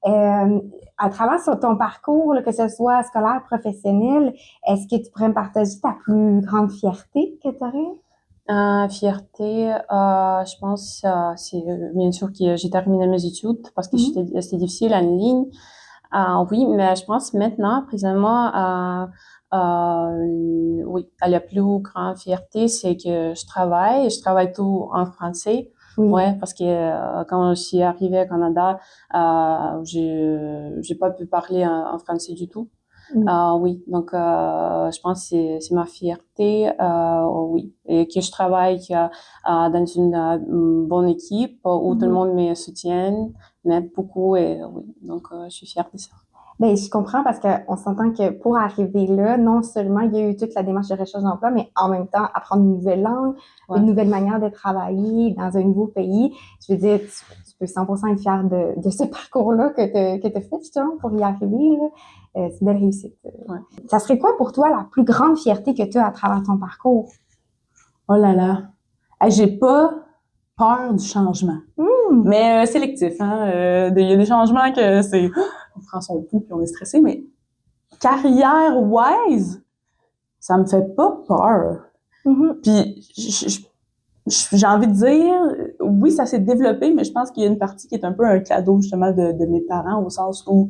À travers sur ton parcours, là, que ce soit scolaire, professionnel, est-ce que tu pourrais me partager ta plus grande fierté que tu aurais? Fierté, je pense, c'est bien sûr que j'ai terminé mes études parce que Mhm. c'était difficile en ligne. Oui, mais je pense maintenant, présentement, oui, la plus grande fierté, c'est que je travaille tout en français. Oui. Ouais, parce que quand je suis arrivée au Canada, j'ai pas pu parler en français du tout. Mm. Oui, donc je pense que c'est ma fierté, oui, et que je travaille dans une bonne équipe où tout le Mhm. monde me soutient, m'aide beaucoup et oui, donc je suis fière de ça. Ben, je comprends parce qu'on s'entend que pour arriver là, non seulement il y a eu toute la démarche de recherche d'emploi, mais en même temps, apprendre une nouvelle langue, Ouais. une nouvelle manière de travailler dans un nouveau pays. Je veux dire, tu peux 100% être fier de ce parcours-là que tu as fait justement pour y arriver, là. C'est une belle réussite. Ouais. Ça serait quoi pour toi la plus grande fierté que tu as à travers ton parcours? Oh là là. Hey, j'ai pas peur du changement. Mais sélectif, hein. Il y a des changements que c'est on prend son pouls puis on est stressé, mais carrière-wise, ça me fait pas peur. Mhm. Puis j'ai envie de dire, oui, ça s'est développé, mais je pense qu'il y a une partie qui est un peu un cadeau justement de mes parents, au sens où,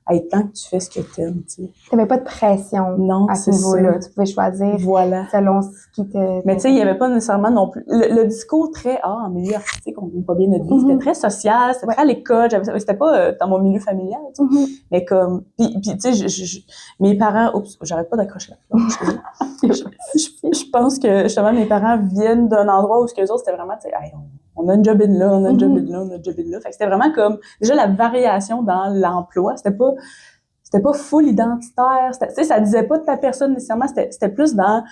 hey, tant que tu fais ce que t'aimes, tu sais. T'avais pas de pression Non, à ce c'est niveau-là. ça. Tu pouvais choisir Voilà. selon ce qui te... Mais tu sais, il y avait pas nécessairement non plus le discours très en milieu artistique, on vit pas bien notre vie, c'était très social, c'était très à l'école, c'était pas dans mon milieu familial, tu sais. Mais comme puis tu sais mes parents, oups, j'arrête pas d'accrocher la fleur. Je pense que justement mes parents viennent d'un endroit où ce que les autres c'était vraiment tu sais, hey, on a une job in là, on a une job in là, on a une job in là. Fait que c'était vraiment comme déjà la variation dans l'emploi, c'était pas full identitaire, tu sais ça disait pas de ta personne nécessairement, c'était plus dans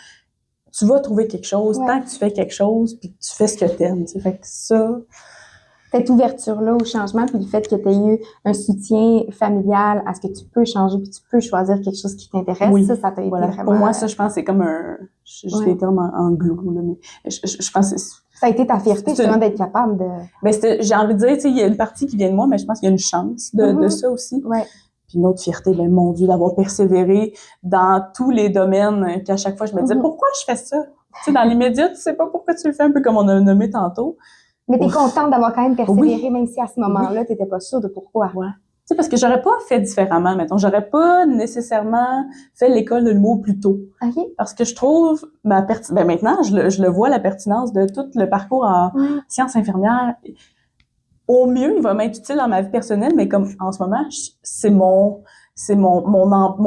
tu vas trouver quelque chose, tant que tu fais quelque chose, puis que tu fais ce que t'aimes, tu sais. Fait que ça... Cette ouverture-là au changement, puis le fait que tu aies eu un soutien familial à ce que tu peux changer, puis tu peux choisir quelque chose qui t'intéresse, oui, ça t'a été voilà. vraiment... Pour moi, ça, je pense c'est comme un... Je l'ai comme en glue, là, mais je pense que c'est... Ça a été ta fierté, justement, d'être capable de... Ben, j'ai envie de dire, tu sais, il y a une partie qui vient de moi, mais je pense qu'il y a une chance de ça aussi. Ouais. Puis une autre fierté, ben mon Dieu, d'avoir persévéré dans tous les domaines, qu'à chaque fois, je me disais, pourquoi je fais ça? Tu sais, dans les médias, tu sais pas pourquoi tu le fais, un peu comme on a nommé tantôt. Mais t'es contente d'avoir quand même persévéré, oui. même si à ce moment-là, t'étais pas sûre de pourquoi. Ouais. Tu sais, parce que j'aurais pas fait différemment, mettons. J'aurais pas nécessairement fait l'école de l'humour plus tôt. Okay. Parce que je trouve ben maintenant, je le vois, la pertinence de tout le parcours en sciences infirmières. Au mieux, il va m'être utile dans ma vie personnelle, mais comme en ce moment, c'est mon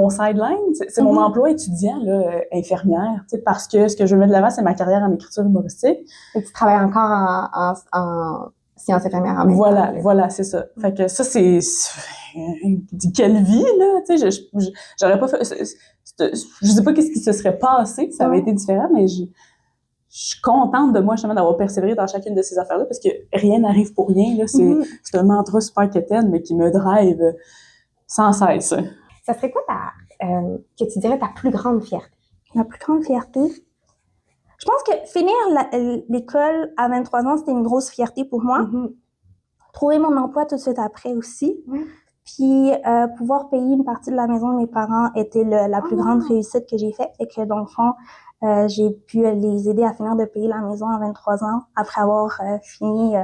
sideline, c'est mon emploi étudiant, là, infirmière, tu sais, parce que ce que je veux mettre de l'avant, c'est ma carrière en écriture humoristique. Et tu travailles encore en sciences infirmières en même voilà, temps. Voilà, c'est ça. Fait que ça, c'est quelle vie, là, tu sais, j'aurais pas fait, je sais pas qu'est-ce qui se serait passé, ça avait été différent, mais je suis contente de moi, justement, d'avoir persévéré dans chacune de ces affaires-là, parce que rien n'arrive pour rien, là. C'est un mantra super quétaine, mais qui me drive sans cesse. Ça serait quoi que tu dirais ta plus grande fierté? Ma plus grande fierté? Je pense que finir l'école à 23 ans, c'était une grosse fierté pour moi. Trouver mon emploi tout de suite après aussi. Puis pouvoir payer une partie de la maison de mes parents était la plus grande réussite que j'ai faite. Et que dans le fond, j'ai pu les aider à finir de payer la maison à 23 ans après avoir fini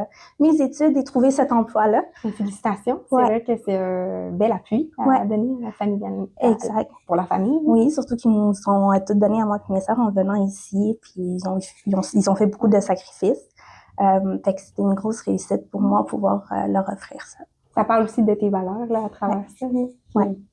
mes études et trouvé cet emploi-là. Félicitations. C'est vrai que c'est un bel appui à donner à la famille. Exact. Pour la famille. Oui, surtout qu'ils nous sont tout donnés à moi et mes sœurs en venant ici. Puis ils ont fait beaucoup de sacrifices. Fait que c'était une grosse réussite pour moi pouvoir leur offrir ça. Ça parle aussi de tes valeurs là, à travers ça. Oui.